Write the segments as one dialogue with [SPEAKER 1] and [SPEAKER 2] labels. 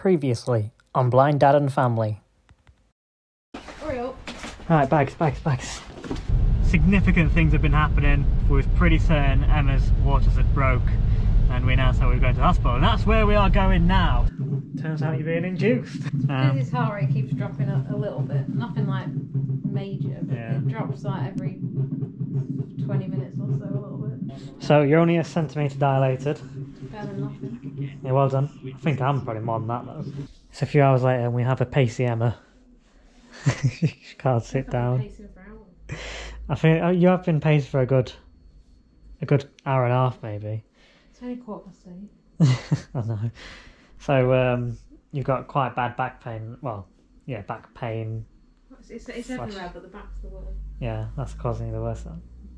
[SPEAKER 1] Previously on Blind Dad and Family.
[SPEAKER 2] Hurry up.
[SPEAKER 1] Right, bags. Significant things have been happening. We was pretty certain Emma's waters had broke, and we announced that we were going to the hospital, and that's where we are going now. Turns out you're being induced.
[SPEAKER 2] His heart rate keeps dropping a little bit. Nothing like major, but
[SPEAKER 1] Yeah.
[SPEAKER 2] it drops like every 20 minutes or so a little bit.
[SPEAKER 1] So you're only a centimetre dilated.
[SPEAKER 2] Better than nothing.
[SPEAKER 1] Yeah, well done. I think I'm probably more than that though. It's a few hours later and we have a pacey Emma. She can't sit down.
[SPEAKER 2] Pacing for hours.
[SPEAKER 1] I think you have been paced for a good hour and a half maybe.
[SPEAKER 2] It's only 8:15.
[SPEAKER 1] I know. So you've got quite bad back pain. Well, yeah, back pain.
[SPEAKER 2] It's everywhere, but the back's the worst.
[SPEAKER 1] Yeah, that's causing you the worst,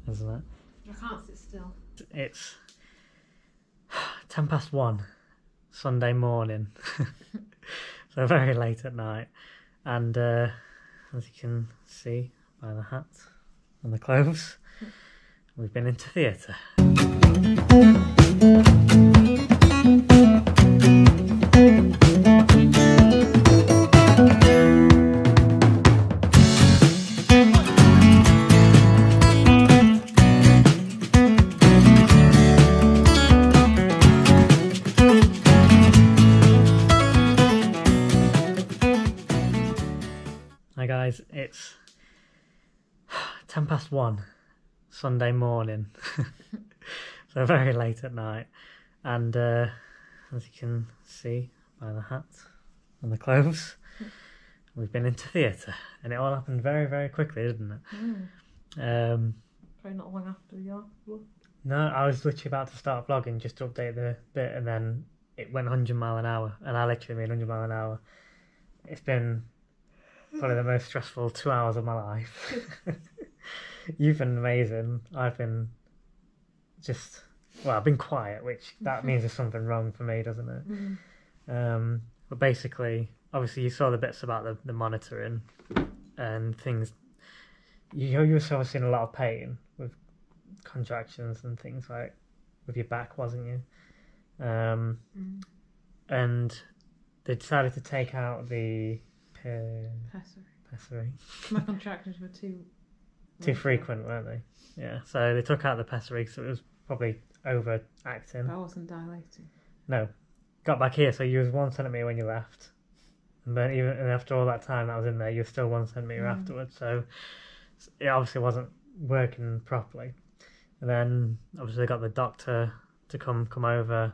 [SPEAKER 1] isn't it?
[SPEAKER 2] I can't sit still.
[SPEAKER 1] It's 1:10 Sunday morning. So very late at night. And as you can see by the hat and the clothes, we've been into theatre. Hi guys, it's 1:10 Sunday morning. So very late at night. And as you can see by the hat and the clothes, we've been into theatre. And it all happened very, very quickly, didn't it?
[SPEAKER 2] Probably not long after the article.
[SPEAKER 1] No, I was literally about to start vlogging just to update the bit, and then it went 100 mile an hour, and I literally mean 100 mile an hour. It's been probably the most stressful 2 hours of my life. You've been amazing. I've been I've been quiet, which that means there's something wrong for me, doesn't it? But basically, obviously you saw the bits about the monitoring and things. You were sort of seeing a lot of pain with contractions and things like with your back, wasn't you? And they decided to take out the pessary.
[SPEAKER 2] My contractions were too
[SPEAKER 1] frequent, weren't they? Yeah, so they took out the pessary, so it was probably overacting.
[SPEAKER 2] I wasn't dilating.
[SPEAKER 1] No, got back here, so you was 1 centimetre when you left, and then even after all that time that was in there, you were still 1 centimetre afterwards. So it obviously wasn't working properly. And then obviously they got the doctor to come over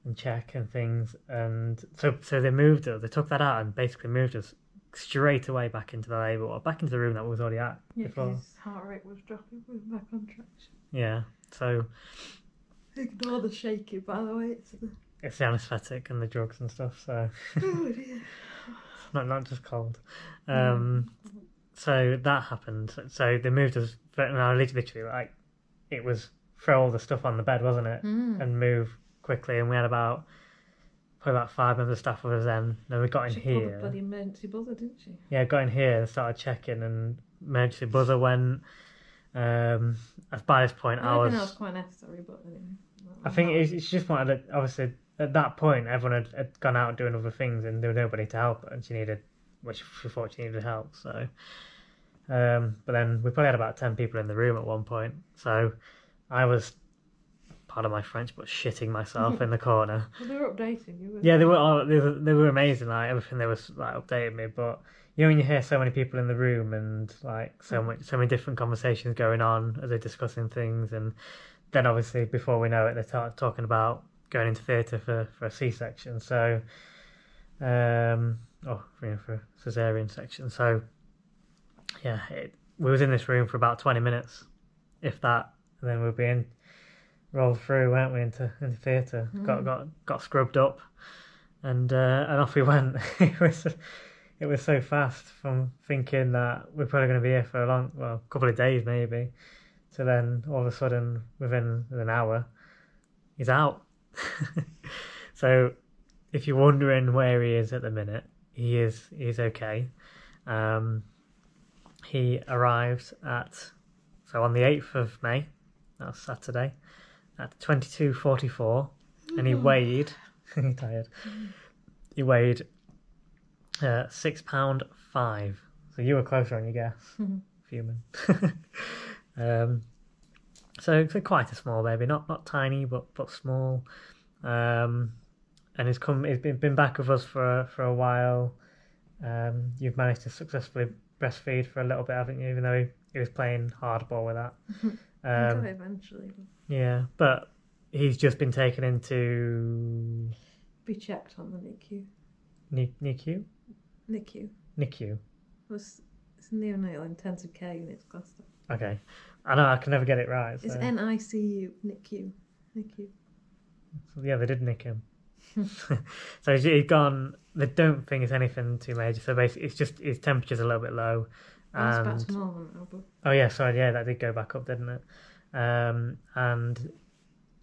[SPEAKER 1] and check and things, and so they moved us. They took that out and basically moved us straight away back into the labour ward, back into the room that we was already at before.
[SPEAKER 2] His heart rate was dropping with my contraction.
[SPEAKER 1] Yeah, so
[SPEAKER 2] Ignore the shaking, by the way.
[SPEAKER 1] it's the anaesthetic and the drugs and stuff. So
[SPEAKER 2] Oh dear.
[SPEAKER 1] not just cold. So that happened. So they moved us. But no, literally, like it was throw all the stuff on the bed, wasn't it, and move quickly. And we had probably about 5 members of staff with us then. Then we got in
[SPEAKER 2] She
[SPEAKER 1] here.
[SPEAKER 2] called a bloody emergency buzzer, didn't she?
[SPEAKER 1] Yeah, got in here and started checking, and emergency buzzer went. By this point,
[SPEAKER 2] I think that was quite necessary, but anyway.
[SPEAKER 1] I think it's just wanted. Obviously, at that point, everyone had gone out doing other things, and there was nobody to help her, and she thought she needed help. So, but then we probably had about 10 people in the room at one point. So, I was, pardon my French, but shitting myself in the corner.
[SPEAKER 2] Well, they were updating you.
[SPEAKER 1] Yeah, they were amazing. Like everything they was like updating me, but you know when you hear so many people in the room and like so many different conversations going on as they're discussing things, and then obviously before we know it, they're talking about going into theatre for a C-section. So, for a caesarean section. So, yeah, we was in this room for about 20 minutes, if that, and then we'd be rolled through, weren't we, into theatre? Got scrubbed up, and off we went. It was so fast from thinking that we're probably going to be here for a couple of days maybe, to then all of a sudden within an hour, he's out. So if you're wondering where he is at the minute, he's okay. He arrived on the 8th of May, that was Saturday, at 22:44, and he weighed, tired, he weighed £6.5. So you were closer on your guess, human. So quite a small baby, not tiny, but small. And he's been back with us for a while. You've managed to successfully breastfeed for a little bit, haven't you? Even though he was playing hardball with that.
[SPEAKER 2] Eventually.
[SPEAKER 1] Yeah, but he's just been taken into
[SPEAKER 2] Be checked on the NICU.
[SPEAKER 1] NICU.
[SPEAKER 2] NICU. It's neonatal intensive care units classed.
[SPEAKER 1] Okay, I know I can never get it right. So.
[SPEAKER 2] It's NICU, NICU.
[SPEAKER 1] So, yeah, they did nick him. So he's gone. They don't think it's anything too major. So basically, it's just his temperature's a little bit low.
[SPEAKER 2] It's back to normal now, but...
[SPEAKER 1] Oh yeah, sorry, yeah, that did go back up, didn't it? And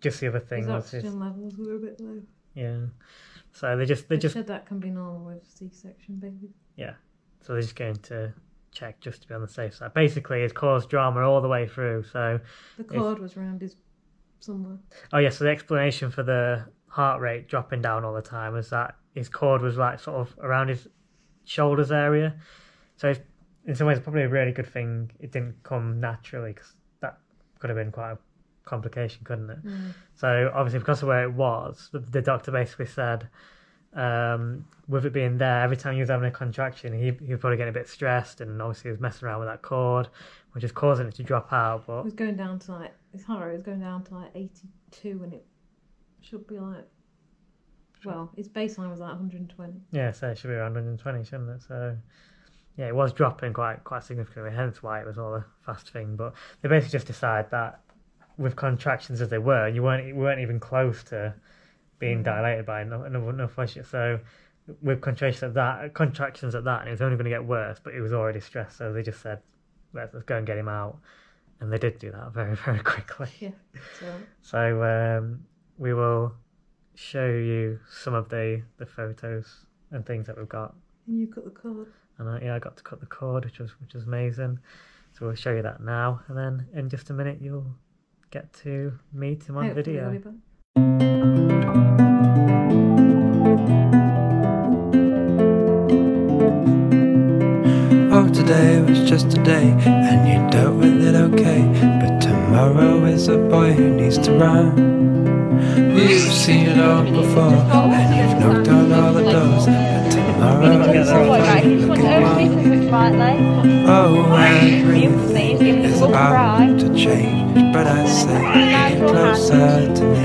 [SPEAKER 1] just the other thing was
[SPEAKER 2] his oxygen levels were a bit low.
[SPEAKER 1] Yeah, so they just
[SPEAKER 2] said that can be normal with C-section babies.
[SPEAKER 1] Yeah, so they're just going to check just to be on the safe side. Basically, it's caused drama all the way through. So
[SPEAKER 2] the cord was round his somewhere.
[SPEAKER 1] Oh yeah, so the explanation for the heart rate dropping down all the time is that his cord was like sort of around his shoulders area. So it's, in some ways, probably a really good thing it didn't come naturally, because that could have been quite a complication, couldn't it? So obviously, because of where it was, the doctor basically said, with it being there, every time he was having a contraction, he was probably getting a bit stressed, and obviously he was messing around with that cord, which is causing it to drop out. But
[SPEAKER 2] it was going down to like, his heart rate was going down to like 82, and it should be like, well, its baseline was like 120.
[SPEAKER 1] Yeah, so it should be around 120, shouldn't it? So yeah, it was dropping quite significantly, hence why it was all a fast thing. But they basically just decided that with contractions as they were, you weren't even close to being dilated by enough pressure. So with contractions at that, and it was only going to get worse, but he was already stressed. So they just said, let's go and get him out, and they did do that very, very quickly.
[SPEAKER 2] Yeah.
[SPEAKER 1] So we will show you some of the photos and things that we've got.
[SPEAKER 2] And you cut the cord.
[SPEAKER 1] And I got to cut the cord, which was amazing. So we'll show you that now, and then in just a minute you'll get to meet him on video.
[SPEAKER 3] Oh, today was just a day, and you dealt with it okay. But tomorrow is a boy who needs to run. You've seen it all before, and you've knocked on all the doors. But tomorrow is a boy looking on. Oh, everything is about to change, but I say, get closer to me.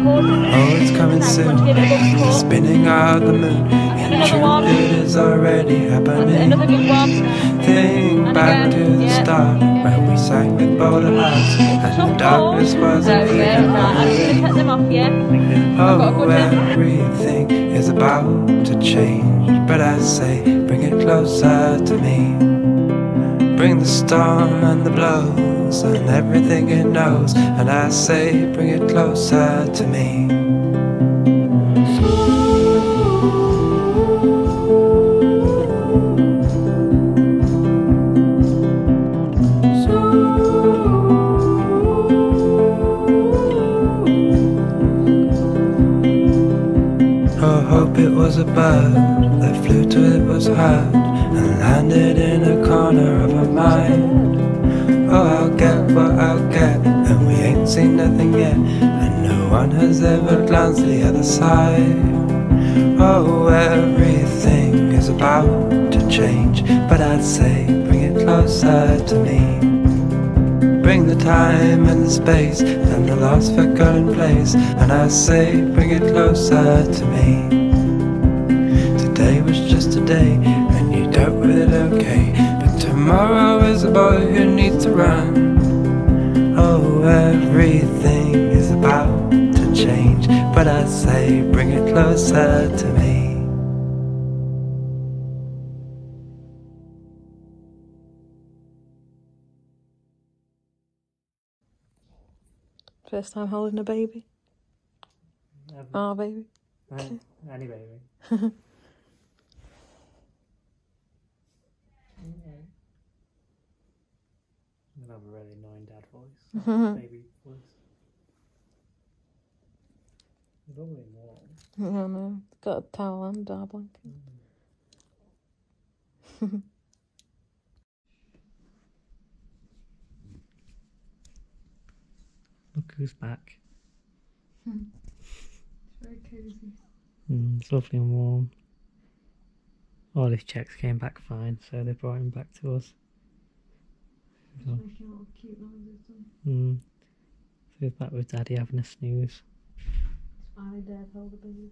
[SPEAKER 3] Oh, it's coming soon, the spinning of the moon. In truth, it is already happening. Think back to the start, when we sang with bold hearts, and the darkness wasn't here. Oh, everything is about to change, but I say, bring it closer to me. Bring the storm and the blows, and everything it knows, and I say, bring it closer to me. Hope it was a bird that flew till it was heard and landed in a corner of her mind. Oh, I'll get what I'll get, and we ain't seen nothing yet, and no one has ever glanced the other side. Oh, everything is about to change, but I'd say bring it closer to me. Bring the time and the space and the lost forgotten place, and I say bring it closer to me. Today was just a day, and you dealt with it okay, but tomorrow is a boy who needs to run. Oh, everything is about to change, but I say bring it closer to me.
[SPEAKER 2] First time holding a baby? Our baby?
[SPEAKER 1] Any baby. I have a really annoying dad voice. Baby voice. It's only warm.
[SPEAKER 2] I know. got a towel and a blanket.
[SPEAKER 1] Look who's back.
[SPEAKER 2] It's very cosy.
[SPEAKER 1] It's lovely and warm. All his checks came back fine, so they brought him back to us.
[SPEAKER 2] Just making little cute noises.
[SPEAKER 1] So he's back with Daddy having a snooze.
[SPEAKER 2] Smiley Dad, hold the baby.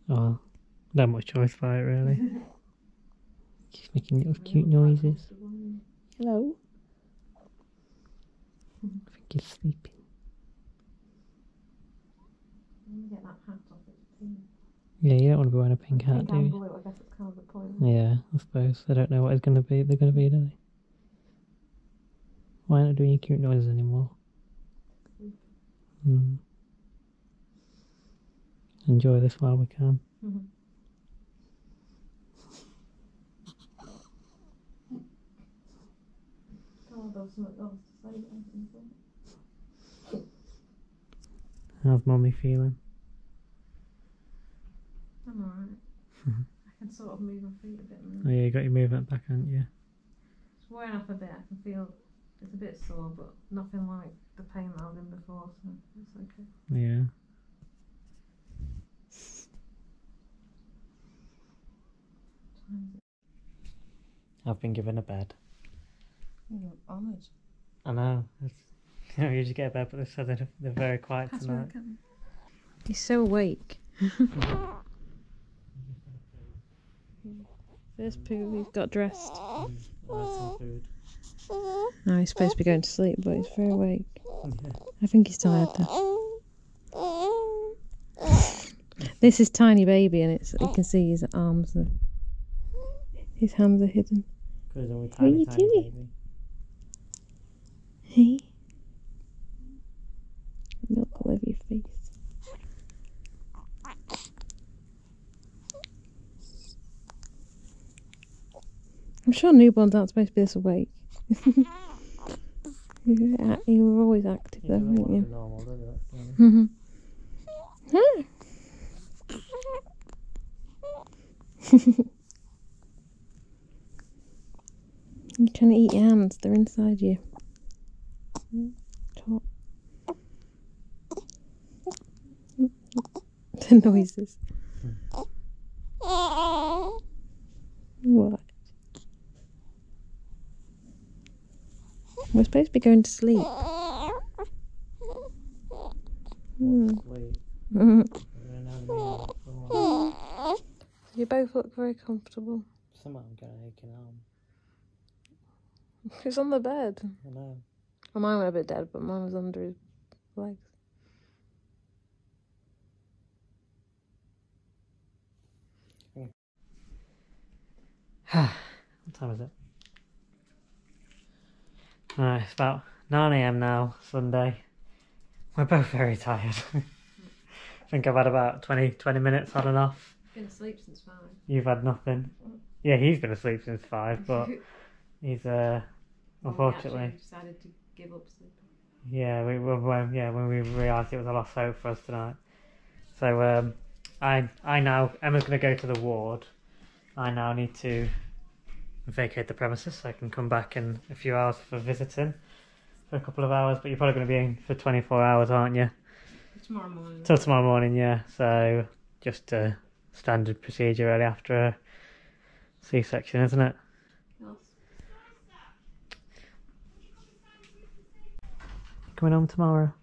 [SPEAKER 1] Oh, not much choice by it really. He's making little cute noises. Hello. I think he's sleeping.
[SPEAKER 2] I'm gonna get that hat off. It's pink.
[SPEAKER 1] Yeah, you don't want to be wearing a pink hat,
[SPEAKER 2] Pink
[SPEAKER 1] do
[SPEAKER 2] and
[SPEAKER 1] you?
[SPEAKER 2] blue, I guess it's kind of the point.
[SPEAKER 1] Yeah, I suppose. They don't know what it's going to be. They're going to be, do they? Why not doing cute noises anymore? Enjoy this while we can.
[SPEAKER 2] Oh, there was something else to say.
[SPEAKER 1] How's Mummy feeling?
[SPEAKER 2] I'm alright. I can sort of move my feet a bit now.
[SPEAKER 1] Oh yeah, you got your movement back, haven't you?
[SPEAKER 2] It's wearing off a bit. I can feel it's a bit sore, but nothing like the pain that I was in before, so it's okay.
[SPEAKER 1] Yeah. I've been given a bed.
[SPEAKER 2] You're honoured.
[SPEAKER 1] I know. I don't usually get a bed, but they said they're very quiet tonight.
[SPEAKER 2] He's so awake. First poo, he's got dressed.
[SPEAKER 1] Some food.
[SPEAKER 2] No, he's supposed to be going to sleep, but he's very awake.
[SPEAKER 1] Yeah.
[SPEAKER 2] I think he's tired though. This is tiny baby, and you can see his arms, his hands are hidden.
[SPEAKER 1] Because only
[SPEAKER 2] What are you
[SPEAKER 1] tiny
[SPEAKER 2] doing?
[SPEAKER 1] baby.
[SPEAKER 2] Hey, milk all over your face. I'm sure newborns aren't supposed to be this awake. You were always active though, weren't you?
[SPEAKER 1] Normal, do they?
[SPEAKER 2] Mm-hmm. You're trying to eat your hands, they're inside you. Top. The noises. What? We're supposed to be going to sleep.
[SPEAKER 1] Sleep.
[SPEAKER 2] You both look very comfortable.
[SPEAKER 1] Somehow I'm getting an aching arm.
[SPEAKER 2] It's on the bed.
[SPEAKER 1] I know.
[SPEAKER 2] Well, mine went a bit dead, but mine was under his legs.
[SPEAKER 1] What time is it? Alright, it's about 9 AM now, Sunday. We're both very tired. I think I've had about 20 minutes on and off.
[SPEAKER 2] Been asleep since 5.
[SPEAKER 1] You've had nothing. Yeah, he's been asleep since 5, but he's unfortunately.
[SPEAKER 2] We decided to give up sleeping.
[SPEAKER 1] Yeah, when we realised it was a lost hope for us tonight. So I now, Emma's going to go to the ward. I now need to vacate the premises so I can come back in a few hours for visiting for a couple of hours. But you're probably going to be in for 24 hours, aren't you?
[SPEAKER 2] Tomorrow morning.
[SPEAKER 1] Till tomorrow morning, yeah. So just a standard procedure really after a C-section, isn't it?
[SPEAKER 2] Yes.
[SPEAKER 1] Coming home tomorrow.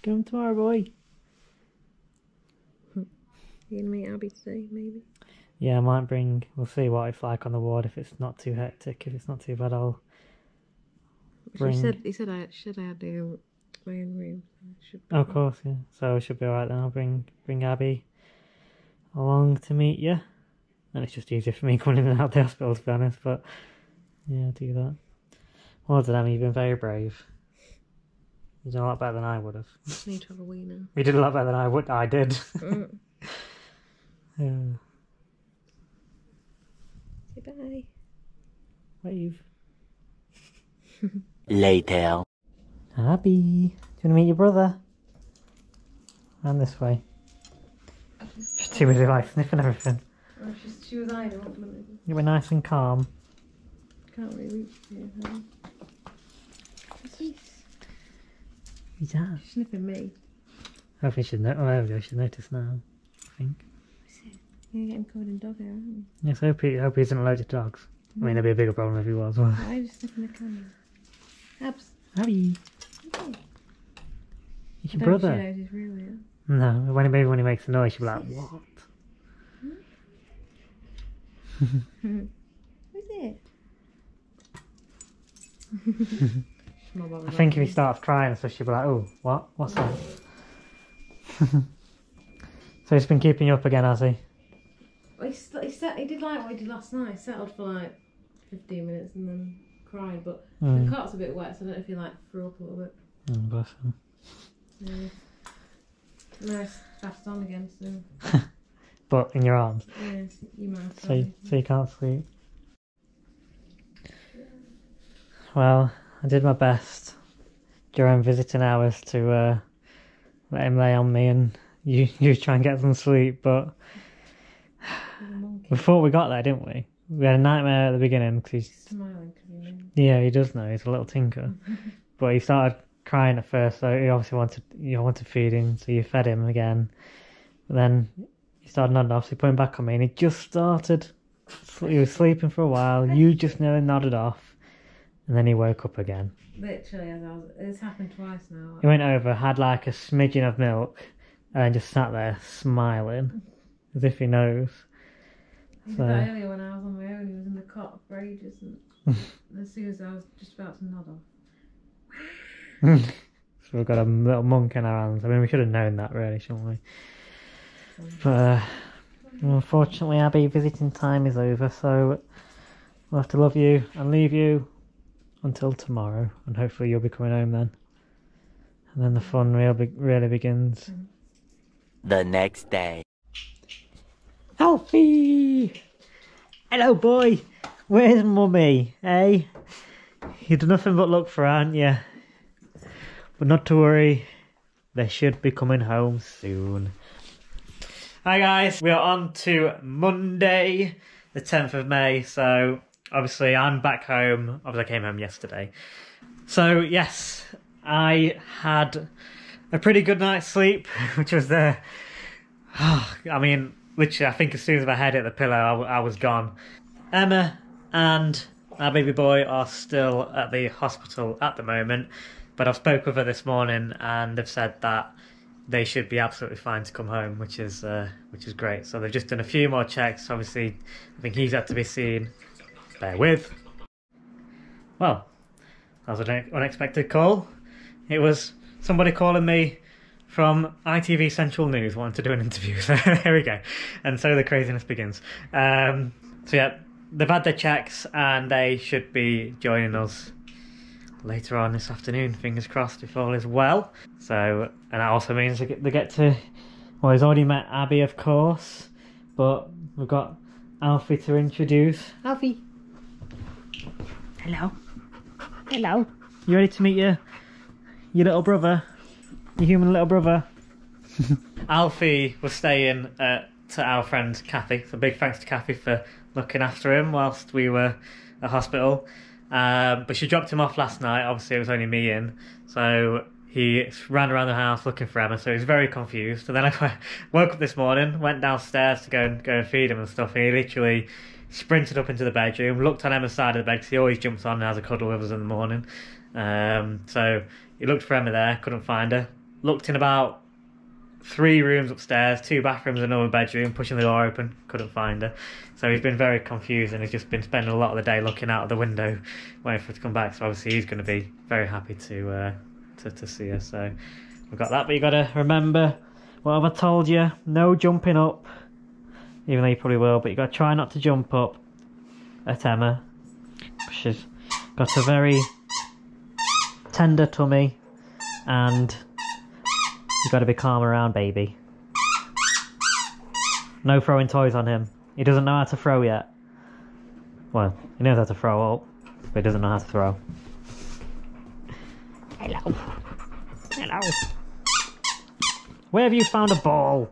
[SPEAKER 1] Come tomorrow, boy.
[SPEAKER 2] You gonna meet Abby today, maybe?
[SPEAKER 1] Yeah, I might bring. We'll see what it's like on the ward. If it's not too hectic, if it's not too bad, I'll bring.
[SPEAKER 2] He said I should have my own room.
[SPEAKER 1] Oh, of course, yeah. So it should be alright then. I'll bring Abby along to meet you. And it's just easier for me coming in and out of the hospital, to be honest. But yeah, I'll do that. Well done, Emmy. You've been very brave. You've done a lot better than I would have.
[SPEAKER 2] Just need to have a wee now.
[SPEAKER 1] You did a lot better than I did. Yeah.
[SPEAKER 2] Say bye.
[SPEAKER 1] Wave.
[SPEAKER 4] Later.
[SPEAKER 1] Abby, do you want to meet your brother? And this way. She's too busy like sniffing everything.
[SPEAKER 2] Oh, she was hiding.
[SPEAKER 1] You were nice and calm.
[SPEAKER 2] Can't really reach you. What's this?
[SPEAKER 1] Who's that?
[SPEAKER 2] She's sniffing me.
[SPEAKER 1] Hopefully she'll there we go, she'll notice now, I think.
[SPEAKER 2] You're getting covered in dog hair, aren't you?
[SPEAKER 1] Yes, I hope he isn't allergic to dogs. I mean, it'd be a bigger problem if he was.
[SPEAKER 2] Why are you just sniffing the camera? Abs.
[SPEAKER 1] Abby.
[SPEAKER 2] Okay.
[SPEAKER 1] It's your brother.
[SPEAKER 2] She knows he's real, yeah.
[SPEAKER 1] No, maybe when he makes a noise, she'll be like, what?
[SPEAKER 2] Who's it?
[SPEAKER 1] I think if he starts crying, so she'll be like, oh, what? What's that? So he's been keeping you up again, has he?
[SPEAKER 2] Well, he did like what he did last night. He settled for like 15 minutes and then cried, but the cot's a bit wet, so I don't know if he like threw up a little bit.
[SPEAKER 1] Bless him.
[SPEAKER 2] Yeah. Nice, fast on again soon.
[SPEAKER 1] But in your arms?
[SPEAKER 2] Yeah, you might.
[SPEAKER 1] So you can't sleep? Well, I did my best during visiting hours to let him lay on me and you try and get some sleep, but we thought we got there, didn't we? We had a nightmare at the beginning because he's
[SPEAKER 2] smiling because
[SPEAKER 1] he does know, he's a little tinker. But he started crying at first, so he obviously wanted feeding, so you fed him again. But then he started nodding off, so you put him back on me, and he just started. He was sleeping for a while. You just nearly nodded off, and then he woke up again.
[SPEAKER 2] Literally, it's happened twice now.
[SPEAKER 1] He went over, had like a smidgen of milk, and just sat there smiling, as if he knows.
[SPEAKER 2] He did that earlier when I was on my own. He was in the cot for ages, and as soon as I was just about to nod off.
[SPEAKER 1] So we've got a little monk in our hands. I mean, we should have known that, really, shouldn't we? But unfortunately, Abby, visiting time is over, so we'll have to love you and leave you until tomorrow, and hopefully you'll be coming home then. And then the fun really begins.
[SPEAKER 4] The next day.
[SPEAKER 1] Alfie! Hello, boy! Where's Mummy, eh? You've done nothing but look for her, haven't you? But not to worry, they should be coming home soon. Hi guys, we are on to Monday, the 10th of May, so obviously I'm back home. Obviously I came home yesterday. So yes, I had a pretty good night's sleep, which was I mean, literally I think as soon as my head hit the pillow, I was gone. Emma and our baby boy are still at the hospital at the moment, but I've spoke with her this morning and they've said that they should be absolutely fine to come home, which is great. So they've just done a few more checks. Obviously, I think he's had to be seen. Bear with. Well, that was an unexpected call. It was somebody calling me from ITV Central News wanting to do an interview. So there we go. And so the craziness begins. So yeah, they've had their checks and they should be joining us later on this afternoon, fingers crossed, if all is well. So, and that also means they get to, well, he's already met Abby, of course, but we've got Alfie to introduce. Alfie! Hello. Hello. You ready to meet your little brother? Your human little brother? Alfie was staying to our friend Kathy, so big thanks to Kathy for looking after him whilst we were at hospital. But she dropped him off last night. Obviously it was only me in, so he ran around the house looking for Emma, so he was very confused. And then I woke up this morning, went downstairs to go and feed him and stuff, and he literally sprinted up into the bedroom, looked on Emma's side of the bed because he always jumps on and has a cuddle with us in the morning. So he looked for Emma there, couldn't find her, looked in about 3 rooms upstairs, 2 bathrooms and another bedroom, pushing the door open, couldn't find her. So he's been very confused and he's just been spending a lot of the day looking out of the window waiting for her to come back. So obviously he's going to be very happy to see her. So we've got that, but you got to remember what have I told you, no jumping up, even though you probably will, but you got to try not to jump up at Emma. She's got a very tender tummy and you've got to be calm around baby. No throwing toys on him. He doesn't know how to throw yet. Well, he knows how to throw up, but he doesn't know how to throw. Hello. Hello. where have you found a ball?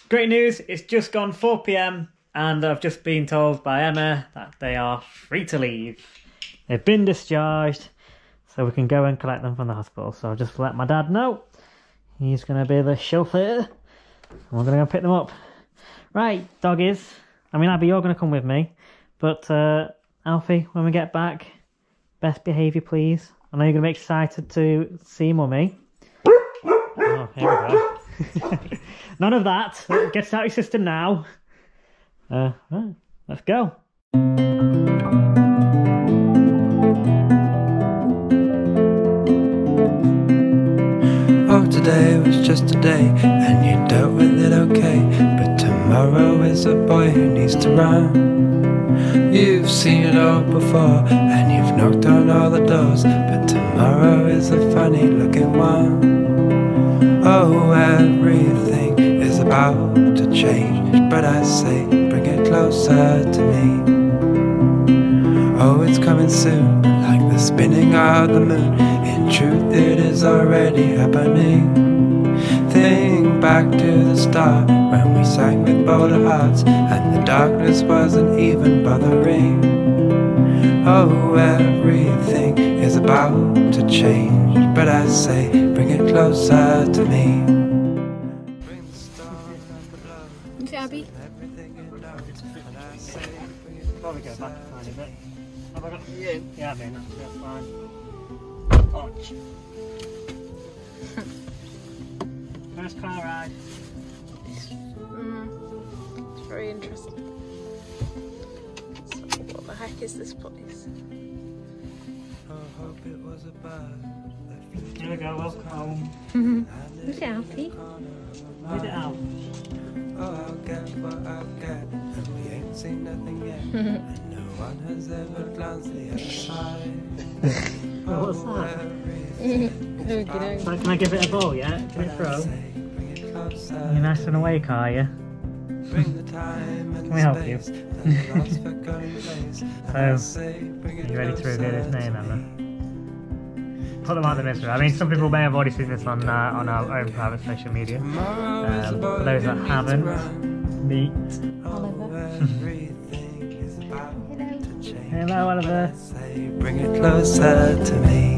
[SPEAKER 1] Great news, it's just gone 4 PM and I've just been told by Emma that they are free to leave. They've been discharged, so we can go and collect them from the hospital. So I'll just let my dad know. He's going to be the chauffeur. And we're going to go pick them up. Right, doggies. I mean, Abby, you're going to come with me. But, Alfie, when we get back, best behaviour, please. I know you're going to be excited to see Mummy. Oh, here we go. None of that. Get it out of your system now. Right, let's go.
[SPEAKER 3] Oh, today was just a day, and you dealt with it okay. But tomorrow is a boy who needs to run. You've seen it all before, and you've knocked on all the doors. But tomorrow is a funny looking one. Oh, everything is about to change, but I say, bring it closer to me. Oh, it's coming soon, like the spinning of the moon. In truth, it is already happening. Think back to the start, when we sang with bolder hearts, and the darkness wasn't even bothering. Oh, everything is about to change, but I say, bring it closer to me. Bring the storm and the blood,
[SPEAKER 2] Is it Abby?
[SPEAKER 3] everything it knows, and I say, bring it
[SPEAKER 1] Probably go back a tiny bit. Have I got you? Yeah, I mean, that's fine. Ouch. First car ride.
[SPEAKER 2] It's very interesting. So, what the heck is this place?
[SPEAKER 3] Oh, hope it was a bird that flew
[SPEAKER 1] Here we go, welcome home.
[SPEAKER 2] Look at Alfie.
[SPEAKER 1] Read it out.
[SPEAKER 3] Oh, I'll get what I'll get, and we ain't seen nothing yet, and no one has ever glanced the other side.
[SPEAKER 1] What's that?
[SPEAKER 2] Okay.
[SPEAKER 1] So can I give it a ball, yeah? Can it throw?
[SPEAKER 3] Bring it closer.
[SPEAKER 1] You're nice and awake, are you?
[SPEAKER 3] Bring the time and
[SPEAKER 1] Can we help you?
[SPEAKER 3] space that lost forgotten place.
[SPEAKER 1] So, are you ready to reveal his name, Emma? Put them out of the mystery. I mean, some people may have already seen this on our own private social media. For those that haven't, meet.
[SPEAKER 3] Everything is about to change.
[SPEAKER 1] Hello, Oliver.
[SPEAKER 3] Say, bring it closer to me.